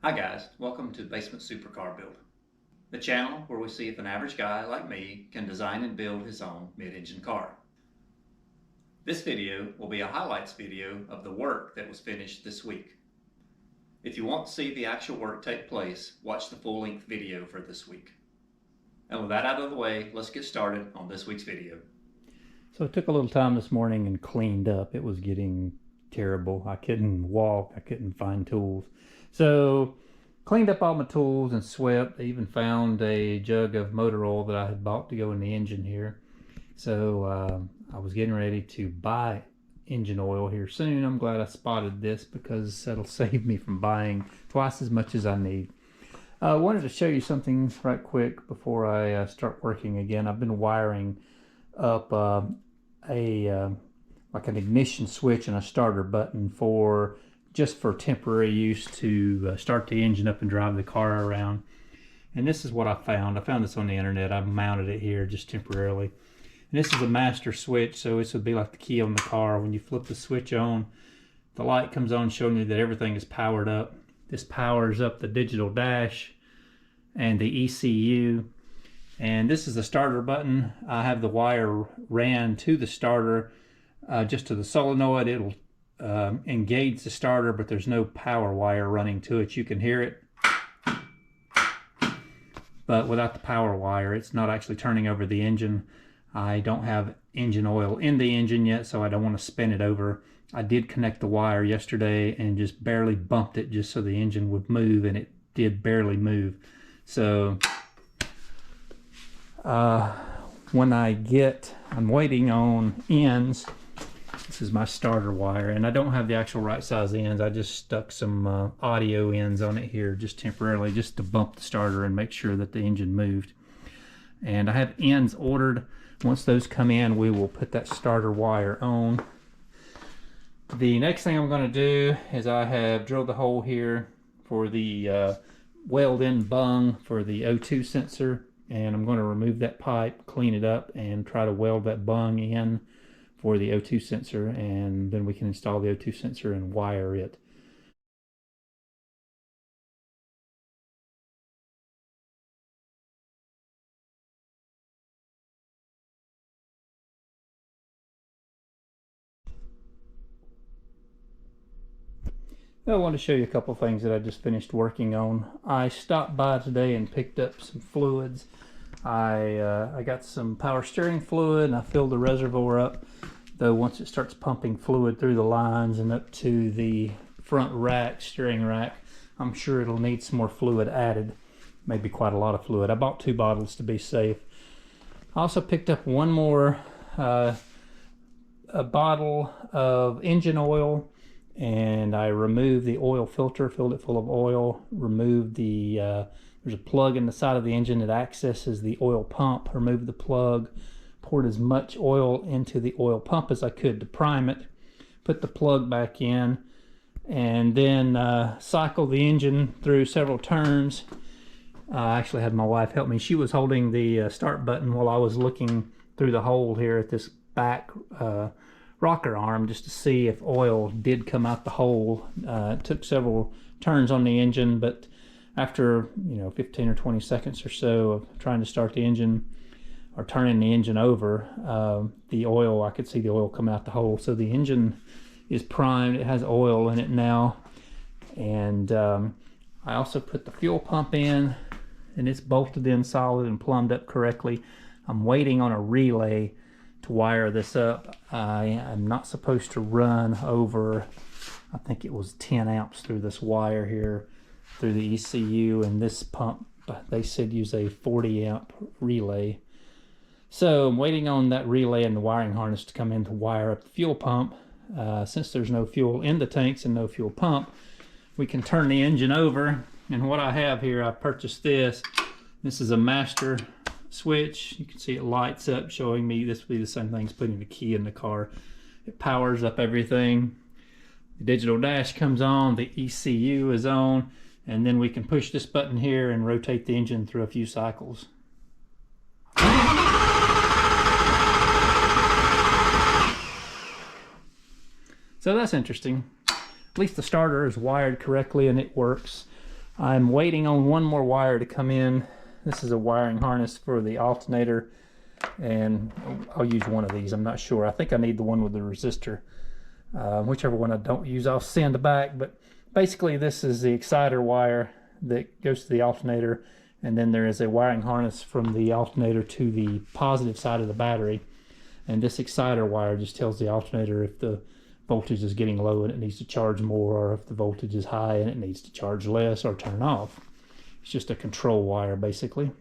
Hi guys, welcome to Basement Supercar Build, the channel where we see if an average guy like me can design and build his own mid-engine car. This video will be a highlights video of the work that was finished this week. If you want to see the actual work take place, watch the full-length video for this week. And with that out of the way, let's get started on this week's video. So I took a little time this morning and cleaned up. It was getting terrible. I couldn't walk. I couldn't find tools. So cleaned up all my tools and swept. I even found a jug of motor oil that I had bought to go in the engine here. So I was getting ready to buy engine oil here soon. I'm glad I spotted this because that'll save me from buying twice as much as I need. I wanted to show you something right quick before I start working again. I've been wiring up like an ignition switch and a starter button just for temporary use to start the engine up and drive the car around. And this is what I found. I found this on the internet. I've mounted it here just temporarily. And this is a master switch, so this would be like the key on the car. When you flip the switch on, the light comes on showing you that everything is powered up. This powers up the digital dash and the ECU. And this is the starter button. I have the wire ran to the starter, just to the solenoid. It'll engage the starter, but there's no power wire running to it. You can hear it, but without the power wire, it's not actually turning over the engine. I don't have engine oil in the engine yet, so I don't want to spin it over. I did connect the wire yesterday and just barely bumped it just so the engine would move, and it did barely move. So when I'm waiting on ends. This is my starter wire, and I don't have the actual right size ends. I just stuck some audio ends on it here just temporarily, just to bump the starter and make sure that the engine moved. And I have ends ordered. Once those come in, we will put that starter wire on. The next thing I'm going to do is I have drilled the hole here for the weld-in bung for the O2 sensor, and I'm going to remove that pipe, clean it up, and try to weld that bung in for the O2 sensor, and then we can install the O2 sensor and wire it. I want to show you a couple things that I just finished working on. I stopped by today and picked up some fluids. I got some power steering fluid, and I filled the reservoir up, though once it starts pumping fluid through the lines and up to the front rack, steering rack, I'm sure it'll need some more fluid added, maybe quite a lot of fluid. I bought 2 bottles to be safe. I also picked up one more a bottle of engine oil, and I removed the oil filter, filled it full of oil, removed the there's a plug in the side of the engine that accesses the oil pump. Removed the plug, poured as much oil into the oil pump as I could to prime it, put the plug back in, and then cycled the engine through several turns. I actually had my wife help me. She was holding the start button while I was looking through the hole here at this back rocker arm just to see if oil did come out the hole. It took several turns on the engine, but after 15 or 20 seconds or so of trying to start the engine or turning the engine over, I could see the oil come out the hole. So the engine is primed. It has oil in it now. And I also put the fuel pump in, and it's bolted in solid and plumbed up correctly. I'm waiting on a relay to wire this up. I am not supposed to run over, I think it was 10 amps through this wire here, through the ECU, and this pump, they said use a 40 amp relay. So I'm waiting on that relay and the wiring harness to come in to wire up the fuel pump. Since there's no fuel in the tanks and no fuel pump, we can turn the engine over. And what I have here, I purchased this. This is a master switch. You can see it lights up, showing me this will be the same thing as putting the key in the car. It powers up everything. The digital dash comes on, the ECU is on, and then we can push this button here and rotate the engine through a few cycles. So that's interesting. At least the starter is wired correctly and it works. I'm waiting on one more wire to come in. This is a wiring harness for the alternator, and I'll use one of these. I'm not sure. I think I need the one with the resistor. Whichever one I don't use, I'll send back. But basically, this is the exciter wire that goes to the alternator, and then there is a wiring harness from the alternator to the positive side of the battery. And this exciter wire just tells the alternator if the voltage is getting low and it needs to charge more, or if the voltage is high and it needs to charge less or turn off. It's just a control wire, basically.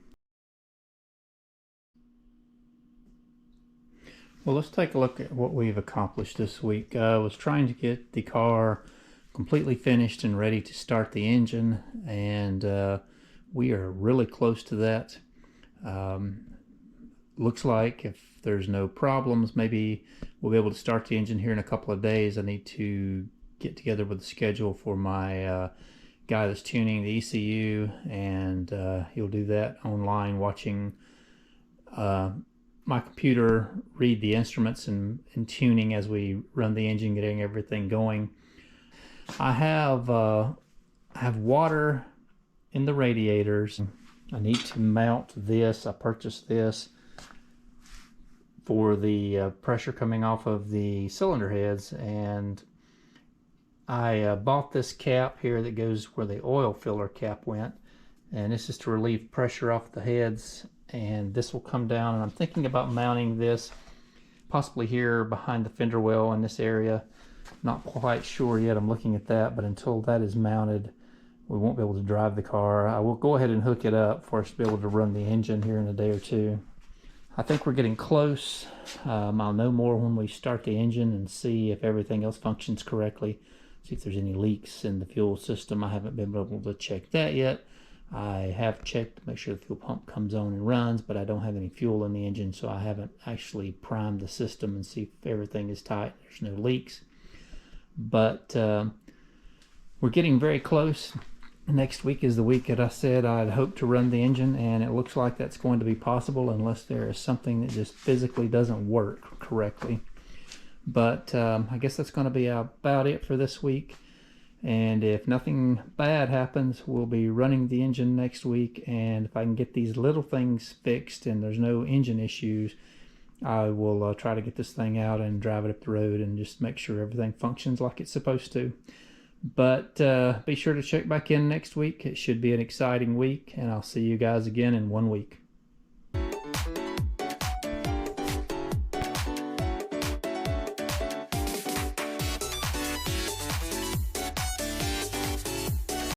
Well, let's take a look at what we've accomplished this week. I was trying to get the car completely finished and ready to start the engine, and we are really close to that. Looks like if there's no problems, maybe we'll be able to start the engine here in a couple of days. I need to get together with the schedule for my guy that's tuning the ECU, and he'll do that online, watching my computer read the instruments and tuning as we run the engine, getting everything going. I have water in the radiators. I need to mount this. I purchased this for the pressure coming off of the cylinder heads, and I bought this cap here that goes where the oil filler cap went, and this is to relieve pressure off the heads, and this will come down, and I'm thinking about mounting this possibly here behind the fender well in this area. Not quite sure yet. I'm looking at that, but until that is mounted, we won't be able to drive the car. I will go ahead and hook it up for us to be able to run the engine here in a day or two. I think we're getting close. I'll know more when we start the engine and see if everything else functions correctly. See if there's any leaks in the fuel system. I haven't been able to check that yet. I have checked to make sure the fuel pump comes on and runs, but I don't have any fuel in the engine, so I haven't actually primed the system and see if everything is tight. There's no leaks. But we're getting very close. Next week is the week that I said I'd hope to run the engine, and it looks like that's going to be possible unless there is something that just physically doesn't work correctly. But I guess that's going to be about it for this week. And if nothing bad happens, we'll be running the engine next week. And if I can get these little things fixed and there's no engine issues, I will try to get this thing out and drive it up the road and just make sure everything functions like it's supposed to. But be sure to check back in next week. It should be an exciting week, and I'll see you guys again in 1 week.